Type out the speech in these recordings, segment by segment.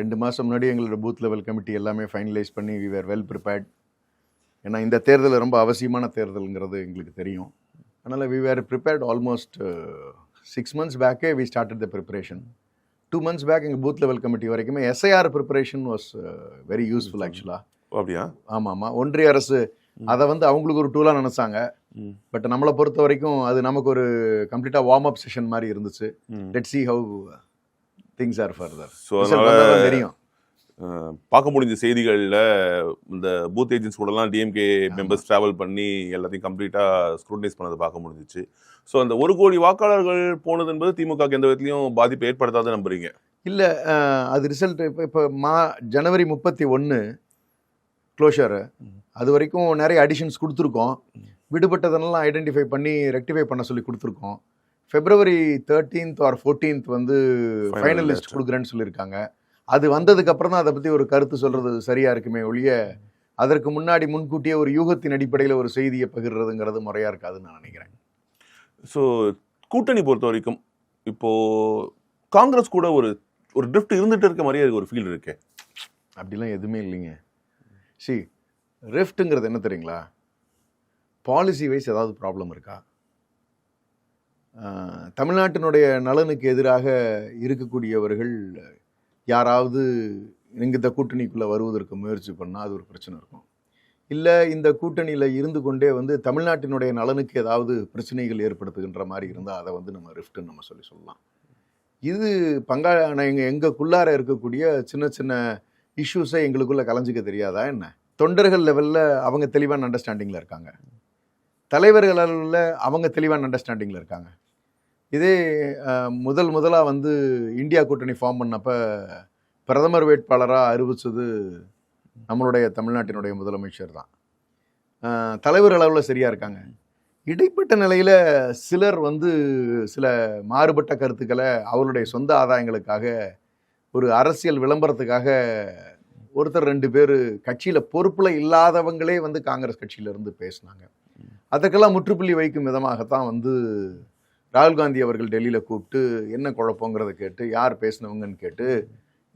2 மாதம் முன்னாடி எங்களோட பூத் லெவல் கமிட்டி எல்லாமே ஃபைனலைஸ் பண்ணி வி வேர் வெல் ப்ரிப்பேர்ட். ஏன்னா இந்த தேர்தல் ரொம்ப அவசியமான தேர்தலுங்கிறது எங்களுக்கு தெரியும். அதனால் we were prepared almost 6 months பேக்கே we started the preparation. 2 months back எங்கள் பூத் லெவல் கமிட்டி வரைக்குமே SIR preparation was very useful ஆக்சுவலாக. அப்படியா? ஆமாம். ஒன்றிய அரசு அதை அவங்களுக்கு ஒரு டூலாக நினச்சாங்க. பட் நம்மளை பொறுத்த வரைக்கும் அது நமக்கு ஒரு கம்ப்ளீட்டாக வார்ம் அப் செஷன் மாதிரி இருந்துச்சு. Let's see how things are further. So அதனால் தெரியும். பார்க்க முடிஞ்ச செய்திகளில் இந்த பூத் ஏஜென்ட்ஸ் கூடலாம் டிஎம்கே மெம்பர்ஸ் ட்ராவல் பண்ணி எல்லாத்தையும் கம்ப்ளீட்டாக ஸ்க்ரூட்டனைஸ் பண்ணதை பார்க்க முடிஞ்சிச்சு. ஸோ அந்த 1 கோடி வாக்காளர்கள் போனது என்பது திமுகவுக்கு எந்த விதத்துலையும் பாதிப்பு ஏற்படுத்தாத நம்புறீங்க? இல்லை, அது ரிசல்ட் இப்போ ஜனவரி 31 க்ளோஷரு, அது வரைக்கும் நிறைய அடிஷன்ஸ் கொடுத்துருக்கோம். விடுபட்டதெல்லாம் ஐடென்டிஃபை பண்ணி ரெக்டிஃபை பண்ண சொல்லி கொடுத்துருக்கோம். February 13th or 14th final list கொடுக்குறேன்னு சொல்லியிருக்காங்க. அது வந்ததுக்கப்புறம் தான் அதை பற்றி ஒரு கருத்து சொல்கிறது சரியாக இருக்குமே ஒழிய அதற்கு முன்னாடி முன்கூட்டியே ஒரு யூகத்தின் அடிப்படையில் ஒரு செய்தியை பகிர்றதுங்கிறது முறையாக இருக்காதுன்னு நான் நினைக்கிறேன். ஸோ கூட்டணி பொறுத்த வரைக்கும் இப்போது காங்கிரஸ் கூட ஒரு ட்ரிஃப்ட் இருந்துகிட்டு இருக்க மாதிரியே ஒரு ஃபீல் இருக்கு. அப்படிலாம் எதுவுமே இல்லைங்க. ரிஃப்ட்டுங்கிறது என்ன தெரியுங்களா? பாலிசி வைஸ் ஏதாவது ப்ராப்ளம் இருக்கா? தமிழ்நாட்டினுடைய நலனுக்கு எதிராக இருக்கக்கூடியவர்கள் யாராவது இந்த கூட்டணிக்குள்ளே வருவதற்கு முயற்சி பண்ணால் அது ஒரு பிரச்சனை இருக்கும். இல்லை இந்த கூட்டணியில் இருந்து கொண்டே தமிழ்நாட்டினுடைய நலனுக்கு ஏதாவது பிரச்சனைகள் ஏற்படுத்துகின்ற மாதிரி இருந்தால் அதை நம்ம ரிஃப்ட்டுன்னு நம்ம சொல்லலாம். இது எங்களுக்குள்ளார இருக்கக்கூடிய சின்ன சின்ன இஷ்யூஸை எங்களுக்குள்ளே கலைஞ்சிக்க தெரியாதா என்ன? தொண்டர்கள் லெவலில் அவங்க தெளிவான அண்டர்ஸ்டாண்டிங்கில் இருக்காங்க, தலைவர்கள் அளவில் அவங்க தெளிவான அண்டர்ஸ்டாண்டிங்கில் இருக்காங்க. இதே முதலாக இந்தியா கூட்டணி ஃபார்ம் பண்ணப்போ பிரதமர் வேட்பாளராக அறிவித்தது நம்மளுடைய தமிழ்நாட்டினுடைய முதலமைச்சர் தான். தலைவர் அளவில் சரியாக இருக்காங்க. இடைப்பட்ட நிலையில் சிலர் சில மாறுபட்ட கருத்துக்களை அவருடைய சொந்த ஆதாயங்களுக்காக ஒரு அரசியல் விளம்பரத்துக்காக ஒருத்தர் 2 பேர் கட்சியில் பொறுப்பில் இல்லாதவங்களே காங்கிரஸ் கட்சியிலேருந்து பேசினாங்க. அதற்கெல்லாம் முற்றுப்புள்ளி வைக்கும் விதமாகத்தான் ராகுல் காந்தி அவர்கள் டெல்லியில் கூப்பிட்டு என்ன குழப்பங்கிறத கேட்டு யார் பேசினவங்கன்னு கேட்டு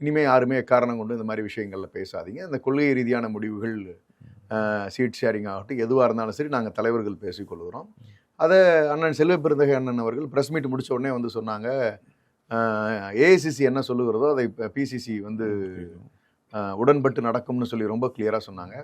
இனிமேல் யாருமே காரணம் கொண்டு இந்த மாதிரி விஷயங்களில் பேசாதீங்க, இந்த கொள்கை ரீதியான முடிவுகள் சீட் ஷேரிங் ஆகட்டும் எதுவாக இருந்தாலும் சரி நாங்கள் தலைவர்கள் பேசிக்கொள்கிறோம். அதை அண்ணன் செல்வ பெருந்தகை அண்ணன் அவர்கள் ப்ரெஸ் மீட் முடித்த உடனே சொன்னாங்க, ஏஐசிசி என்ன சொல்லுகிறதோ அதை பிசிசி உடன்பட்டு நடக்கும்னு சொல்லி ரொம்ப கிளியராக சொன்னாங்க.